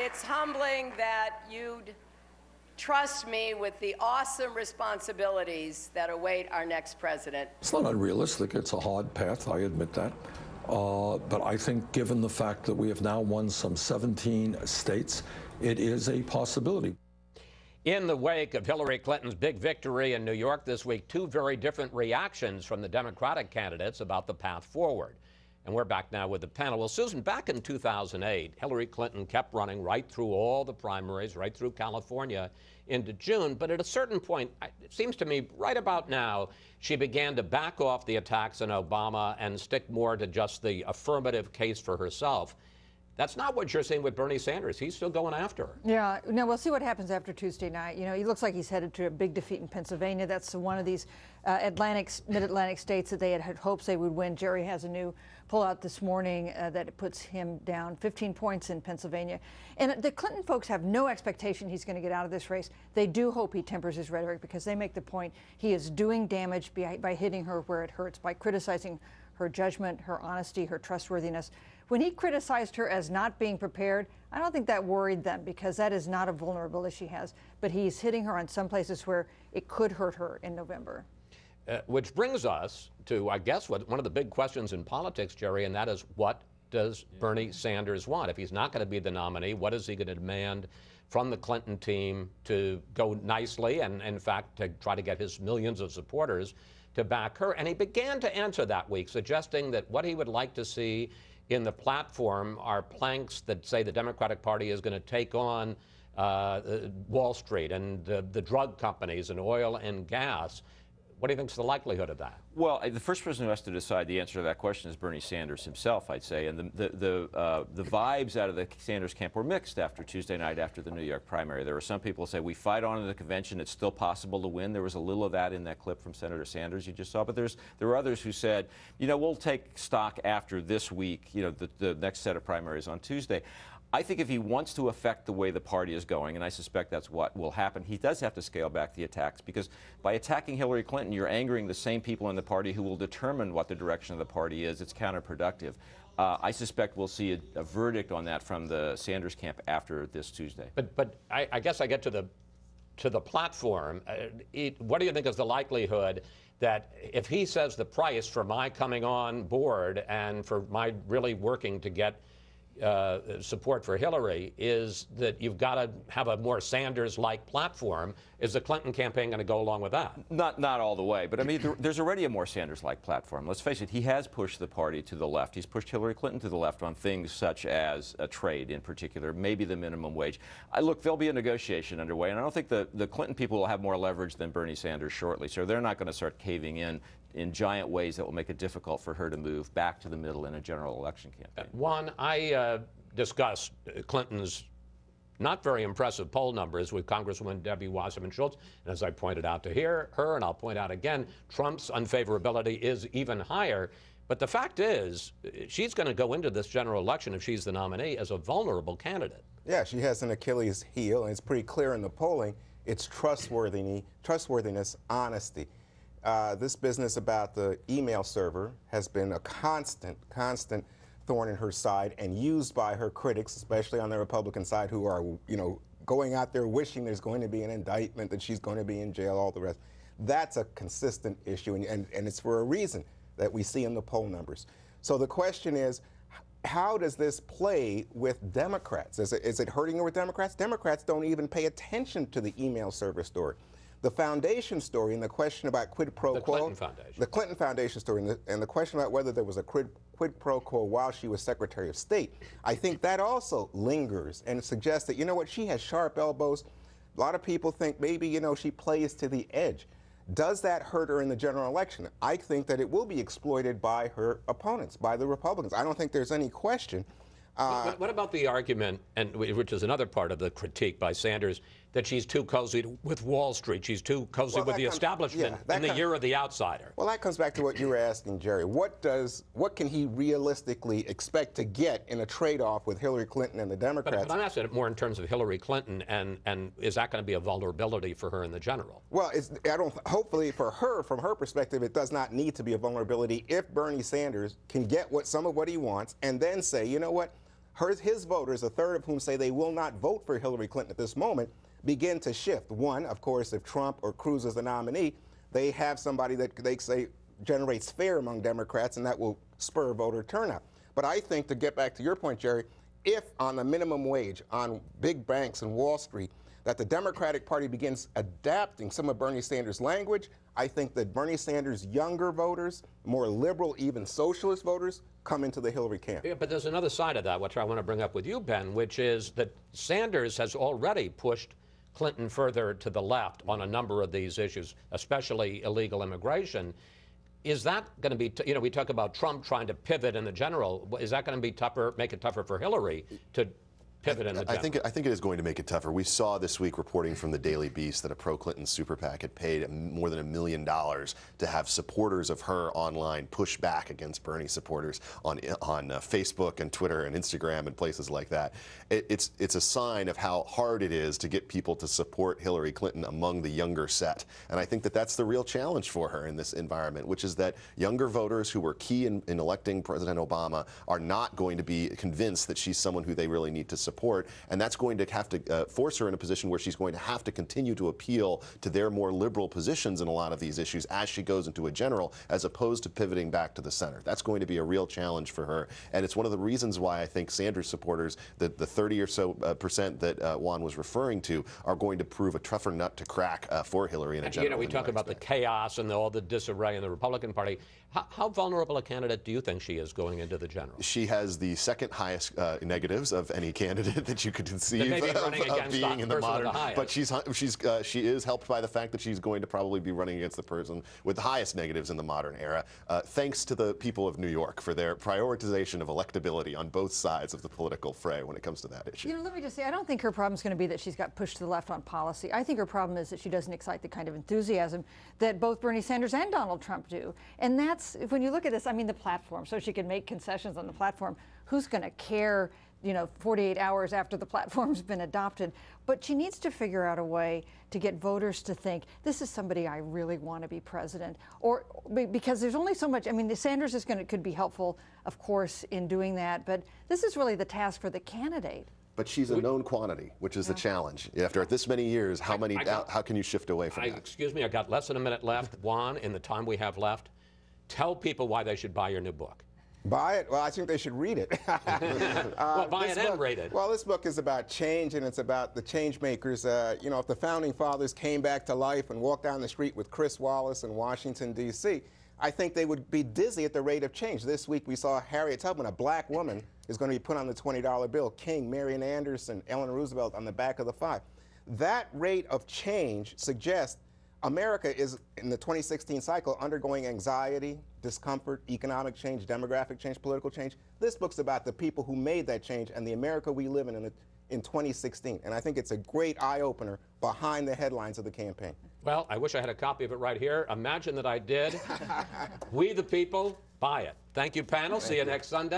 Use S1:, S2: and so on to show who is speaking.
S1: it's humbling that you'd trust me with the awesome responsibilities that await our next president.
S2: It's not unrealistic. It's a hard path, I admit that. But I think given the fact that we have now won some 17 states, it is a possibility.
S3: In the wake of Hillary Clinton's big victory in New York this week, two very different reactions from the Democratic candidates about the path forward. And we're back now with the panel. Well, Susan, back in 2008, Hillary Clinton kept running right through all the primaries, right through California into June. But at a certain point, it seems to me right about now, she began to back off the attacks on Obama and stick more to just the affirmative case for herself. That's not what you're seeing with Bernie Sanders. He's still going after her.
S4: Yeah, now we'll see what happens after Tuesday night. You know, he looks like he's headed to a big defeat in Pennsylvania. That's one of these mid-Atlantic states that they had hopes they would win. Jerry has a new pullout this morning that puts him down 15 points in Pennsylvania. And the Clinton folks have no expectation he's going to get out of this race. They do hope he tempers his rhetoric because they make the point he is doing damage by hitting her where it hurts, by criticizing her judgment, her honesty, her trustworthiness. When he criticized her as not being prepared, I don't think that worried them because that is not a vulnerability she has. But he's hitting her on some places where it could hurt her in November.
S3: Which brings us to, I guess, one of the big questions in politics, Jerry, and that is what does Bernie Sanders want? If he's not going to be the nominee, what is he going to demand from the Clinton team to go nicely and, in fact, to try to get his millions of supporters to back her? And he began to answer that week, suggesting that what he would like to see in the platform are planks that say the Democratic Party is going to take on Wall Street and the drug companies and oil and gas. What do you think is the likelihood of that?
S5: Well, the first person who has to decide the answer to that question is Bernie Sanders himself, I'd say. And the vibes out of the Sanders camp were mixed after Tuesday night, after the New York primary. There were some people who say, we fight on in the convention, it's still possible to win. There was a little of that in that clip from Senator Sanders you just saw. But there were others who said, you know, we'll take stock after this week, you know, the next set of primaries on Tuesday. I think if he wants to affect the way the party is going, and I suspect that's what will happen, he does have to scale back the attacks, because by attacking Hillary Clinton, you're angering the same people in the party who will determine what the direction of the party is. It's counterproductive. I suspect we'll see a verdict on that from the Sanders camp after this Tuesday.
S3: But I guess I get to the platform. What do you think is the likelihood that if he says the price for my coming on board and for my really working to get support for Hillary is that you've got to have a more Sanders-like platform? Is the Clinton campaign going to go along with that?
S5: Not all the way, but I mean, there's already a more Sanders-like platform. Let's face it, he has pushed the party to the left. He's pushed Hillary Clinton to the left on things such as trade in particular, maybe the minimum wage. Look, there'll be a negotiation underway, and I don't think the Clinton people will have more leverage than Bernie Sanders shortly, so they're not going to start caving in giant ways that will make it difficult for her to move back to the middle in a general election campaign.
S3: Juan, I discussed Clinton's not very impressive poll numbers with Congresswoman Debbie Wasserman Schultz. And as I pointed out to her, and I'll point out again, Trump's unfavorability is even higher. But the fact is, she's going to go into this general election, if she's the nominee, as a vulnerable candidate.
S6: Yeah, she has an Achilles heel, and it's pretty clear in the polling. It's trustworthiness, honesty. This business about the email server has been a constant thorn in her side and used by her critics, especially on the Republican side, who are, you know, going out there wishing there's going to be an indictment, that she's going to be in jail, all the rest. That's a consistent issue, and it's for a reason that we see in the poll numbers. So the question is, how does this play with Democrats? Is it hurting her with Democrats? Democrats don't even pay attention to the email server story. The foundation story and the question about quid pro quo. The Clinton Foundation story and the question about whether there was a quid pro quo while she was Secretary of State. I think that also lingers and suggests that, you know what, she has sharp elbows. A lot of people think maybe, you know, she plays to the edge. Does that hurt her in the general election? I think that it will be exploited by her opponents, by the Republicans. I don't think there's any question.
S3: What about the argument, and which is another part of the critique by Sanders, that she's too cozy with Wall Street, she's too cozy with the establishment in the year of the outsider?
S6: Well, that comes back to what you were asking, Jerry. What can he realistically expect to get in a trade-off with Hillary Clinton and the Democrats?
S3: But I'm asking it more in terms of Hillary Clinton, and is that going to be a vulnerability for her in the general?
S6: Well, hopefully for her, from her perspective, it does not need to be a vulnerability if Bernie Sanders can get some of what he wants and then say, you know what, his voters, a third of whom say they will not vote for Hillary Clinton at this moment, begin to shift. One, of course, if Trump or Cruz is the nominee, they have somebody that they say generates fear among Democrats, and that will spur voter turnout. But I think, to get back to your point, Jerry, if on the minimum wage, on big banks and Wall Street, that the Democratic Party begins adapting some of Bernie Sanders' language, I think that Bernie Sanders' younger voters, more liberal, even socialist voters, come into the Hillary camp.
S3: Yeah, but there's another side of that, which I want to bring up with you, Ben, which is that Sanders has already pushed Clinton further to the left on a number of these issues, especially illegal immigration. Is that going to be, you know, we talk about Trump trying to pivot in the general. Is that going to be tougher, make it tougher for Hillary to pivot in the general?
S7: I think it is going to make it tougher. We saw this week reporting from the Daily Beast that a pro-Clinton super PAC had paid more than $1 million to have supporters of her online push back against Bernie supporters on Facebook and Twitter and Instagram and places like that. It's a sign of how hard it is to get people to support Hillary Clinton among the younger set. And I think that that's the real challenge for her in this environment, which is that younger voters who were key in electing President Obama are not going to be convinced that she's someone who they really need to support, and that's going to have to force her in a position where she's going to have to continue to appeal to their more liberal positions in a lot of these issues as she goes into a general, as opposed to pivoting back to the center. That's going to be a real challenge for her, and it's one of the reasons why I think Sanders supporters, the 30 or so percent that Juan was referring to, are going to prove a tougher nut to crack for Hillary in a general.
S3: You know, we talk about the chaos and all the disarray in the Republican Party. How vulnerable a candidate do you think she is going into the general?
S7: She has the second highest negatives of any candidate that you could conceive of being in the modern. But she is helped by the fact that she's going to probably be running against the person with the highest negatives in the modern era, thanks to the people of New York for their prioritization of electability on both sides of the political fray when it comes to that issue.
S4: You know, let me just say, I don't think her problem is going to be that she's got pushed to the left on policy. I think her problem is that she doesn't excite the kind of enthusiasm that both Bernie Sanders and Donald Trump do. And that's, when you look at this, I mean, the platform, so she can make concessions on the platform. Who's going to care, you know, 48 hours after the platform's been adopted? But she needs to figure out a way to get voters to think, this is somebody I really want to be president. Or because there's only so much, I mean, Sanders is could be helpful, of course, in doing that, but this is really the task for the candidate.
S7: But she's a known quantity, which is the challenge. After this many years, how can you shift away from that?
S3: Excuse me, I got less than a minute left. Juan, in the time we have left, tell people why they should buy your new book.
S6: Buy it? Well, I think they should read it.
S3: Well, buy it and read it.
S6: Well, this book is about change, and it's about the change makers. You know, if the Founding Fathers came back to life and walked down the street with Chris Wallace in Washington, D.C., I think they would be dizzy at the rate of change. This week we saw Harriet Tubman, a black woman, is going to be put on the $20 bill. King, Marian Anderson, Eleanor Roosevelt on the back of the 5. That rate of change suggests America is, in the 2016 cycle, undergoing anxiety, discomfort, economic change, demographic change, political change. This book's about the people who made that change and the America we live in 2016. And I think it's a great eye-opener behind the headlines of the campaign.
S3: Well, I wish I had a copy of it right here. Imagine that I did. We the people, buy it. Thank you, panel. See you next Sunday.